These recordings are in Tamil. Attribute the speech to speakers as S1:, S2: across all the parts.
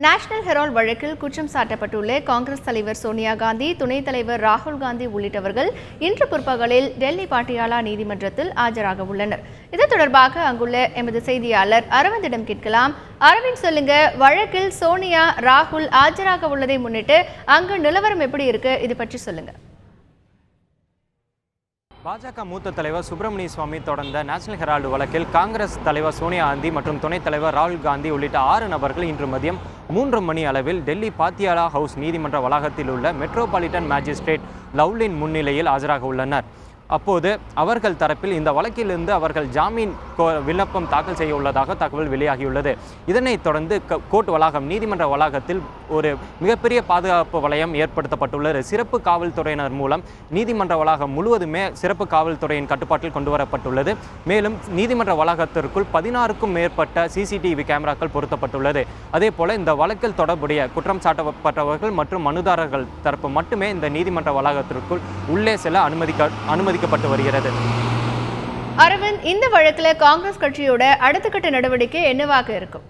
S1: நேஷனல் ஹெரால்ட் வழக்கில் குற்றம் சாட்டப்பட்டுள்ள காங்கிரஸ் தலைவர் சோனியா காந்தி, துணைத் தலைவர் ராகுல் காந்தி உள்ளிட்டவர்கள் இன்று பிற்பகலில் டெல்லி பாட்டியாலா நீதிமன்றத்தில் ஆஜராக உள்ளனர். இது தொடர்பாக அங்குள்ள எமது செய்தியாளர் அரவிந்திடம் கேட்கலாம். அரவிந்த், சொல்லுங்க, வழக்கில் சோனியா, ராகுல் ஆஜராக உள்ளதை முன்னிட்டு அங்கு நிலவரம் எப்படி இருக்கு? இது பற்றி சொல்லுங்க.
S2: பாஜக மூத்த தலைவர் சுப்பிரமணிய சுவாமி தொடர்ந்த நேஷனல் ஹெரால்டு வழக்கில் காங்கிரஸ் தலைவர் சோனியா காந்தி மற்றும் துணைத் தலைவர் ராகுல் காந்தி உள்ளிட்ட 6 நபர்கள் இன்று மதியம் 3 மணி அளவில் டெல்லி பாத்தியாலா ஹவுஸ் நீதிமன்ற வளாகத்தில் உள்ள மெட்ரோபாலிட்டன் மேஜிஸ்ட்ரேட் லவ்லின் முன்னிலையில் ஆஜராக உள்ளனர். அப்போது அவர்கள் தரப்பில் இந்த வழக்கிலிருந்து அவர்கள் ஜாமீன் விண்ணப்பம் தாக்கல் செய்ய உள்ளதாக தகவல் வெளியாகியுள்ளது. இதனைத் தொடர்ந்து நீதிமன்ற வளாகத்தில் ஒரு மிகப்பெரிய பாதுகாப்பு வலயம் ஏற்படுத்தப்பட்டுள்ளது. சிறப்பு காவல்துறையினர் மூலம் நீதிமன்ற வளாகம் முழுவதுமே சிறப்பு காவல்துறையின் கட்டுப்பாட்டில் கொண்டுவரப்பட்டுள்ளது. மேலும் நீதிமன்ற வளாகத்திற்குள் 16க்கும் மேற்பட்ட சிசிடிவி கேமராக்கள் பொருத்தப்பட்டுள்ளது. அதேபோல இந்த வழக்கில் தொடர்புடைய குற்றம் சாட்டப்பட்டவர்கள் மற்றும் மனுதாரர்கள் தரப்பு மட்டுமே இந்த நீதிமன்ற வளாகத்திற்குள் உள்ளே செல்ல அனுமதிக்கப்பட்டு வருகிறது.
S1: அரவிந்த், இந்த வழக்கில் காங்கிரஸ் கட்சியோட அடுத்த கட்ட நடவடிக்கை என்னவாக இருக்கும்?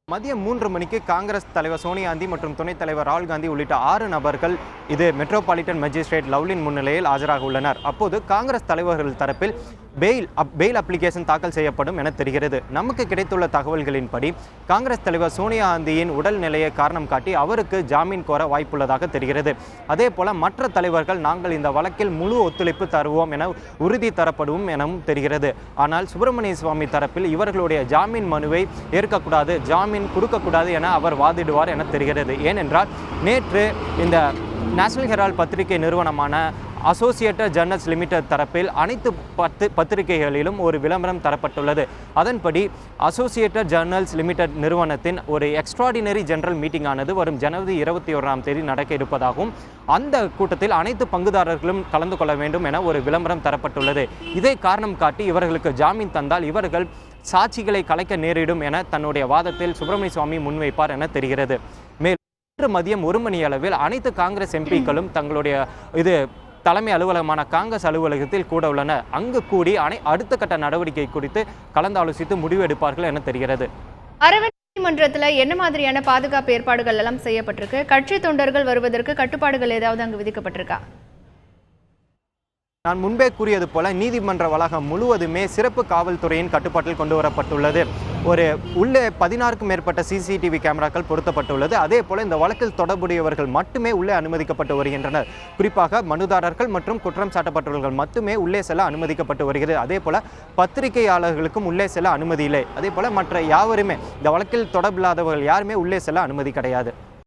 S2: மதியம் 3 மணிக்கு காங்கிரஸ் தலைவர் சோனியா காந்தி மற்றும் துணைத் தலைவர் ராகுல் காந்தி உள்ளிட்ட 6 நபர்கள் இது மெட்ரோபாலிட்டன் மேஜிஸ்ட்ரேட் லவ்லின் முன்னிலையில் ஆஜராக உள்ளனர். அப்போது காங்கிரஸ் தலைவர்கள் தரப்பில் பெயில் அப்ளிகேஷன் தாக்கல் செய்யப்படும் என தெரிகிறது. நமக்கு கிடைத்துள்ள தகவல்களின்படி காங்கிரஸ் தலைவர் சோனியா காந்தியின் உடல் நிலையை காரணம் காட்டி அவருக்கு ஜாமீன் கோர வாய்ப்புள்ளதாக தெரிகிறது. அதே போல மற்ற தலைவர்கள் நாங்கள் இந்த வழக்கில் முழு ஒத்துழைப்பு தருவோம் என உறுதி தரப்படும் எனவும் தெரிகிறது. ஆனால் சுப்பிரமணிய சுவாமி தரப்பில் இவர்களுடைய ஜாமீன் மனுவை ஏற்கக்கூடாது, ஜாமீன் கொடுக்கக்கூடாது என அவர் வாதிடுவார் என தெரிகிறது. ஏனென்றால் நேற்று இந்த நேஷனல் ஹெரால்ட் பத்திரிகை நிறுவனமான அசோசியேட்டட் ஜர்னல்ஸ் லிமிடெட் தரப்பில் அனைத்து பத்திரிகைகளிலும் ஒரு விளம்பரம் தரப்பட்டுள்ளது. அதன்படி அசோசியேட்டட் ஜர்னல்ஸ் லிமிடெட் நிறுவனத்தின் ஒரு எக்ஸ்ட்ராடினரி ஜெனரல் மீட்டிங் ஆனது வரும் ஜனவரி 21ஆம் தேதி நடக்க இருப்பதாகவும் அந்த கூட்டத்தில் அனைத்து பங்குதாரர்களும் கலந்து கொள்ள வேண்டும் என ஒரு விளம்பரம் தரப்பட்டுள்ளது. இதை காரணம் காட்டி இவர்களுக்கு ஜாமீன் தந்தால் இவர்கள் சாட்சிகளை கலைக்க நேரிடும் என தன்னுடைய வாதத்தில் சுப்பிரமணிய சுவாமி முன்வைப்பார் என தெரிகிறது. மேலும் இன்று மதியம் 1 மணி அளவில் அனைத்து காங்கிரஸ் எம்பிக்களும் தங்களுடைய தலைமை அலுவலகமான காங்கிரஸ் அலுவலகத்தில் கூட உள்ளனர். அங்கு கூடி அடுத்த கட்ட நடவடிக்கை குறித்து கலந்தாலோசித்து முடிவு எடுப்பார்கள் என தெரிகிறது.
S1: அரவிந்த், நீதிமன்றத்தில் என்ன மாதிரியான பாதுகாப்பு ஏற்பாடுகள் எல்லாம் செய்யப்பட்டிருக்கு? கட்சி தொண்டர்கள் வருவதற்கு கட்டுப்பாடுகள் ஏதாவது அங்கு விதிக்கப்பட்டிருக்கா?
S2: நான் முன்பே கூறியது போல நீதிமன்ற வளாகம் முழுவதுமே சிறப்பு காவல்துறையின் கட்டுப்பாட்டில் கொண்டு வரப்பட்டுள்ளது. உள்ளே 16க்கும் மேற்பட்ட சிசிடிவி கேமராக்கள் பொருத்தப்பட்டுள்ளது. அதே போல இந்த வழக்கில் தொடர்புடையவர்கள் மட்டுமே உள்ளே அனுமதிக்கப்பட்டு வருகின்றனர். குறிப்பாக மனுதாரர்கள் மற்றும் குற்றம் சாட்டப்பட்டவர்கள் மட்டுமே உள்ளே செல்ல அனுமதிக்கப்பட்டு வருகிறது. அதே போல பத்திரிகையாளர்களுக்கும் உள்ளே செல்ல அனுமதி இல்லை. அதே போல மற்ற யாவருமே இந்த வழக்கில் தொடர்பில்லாதவர்கள் யாருமே உள்ளே செல்ல அனுமதி கிடையாது.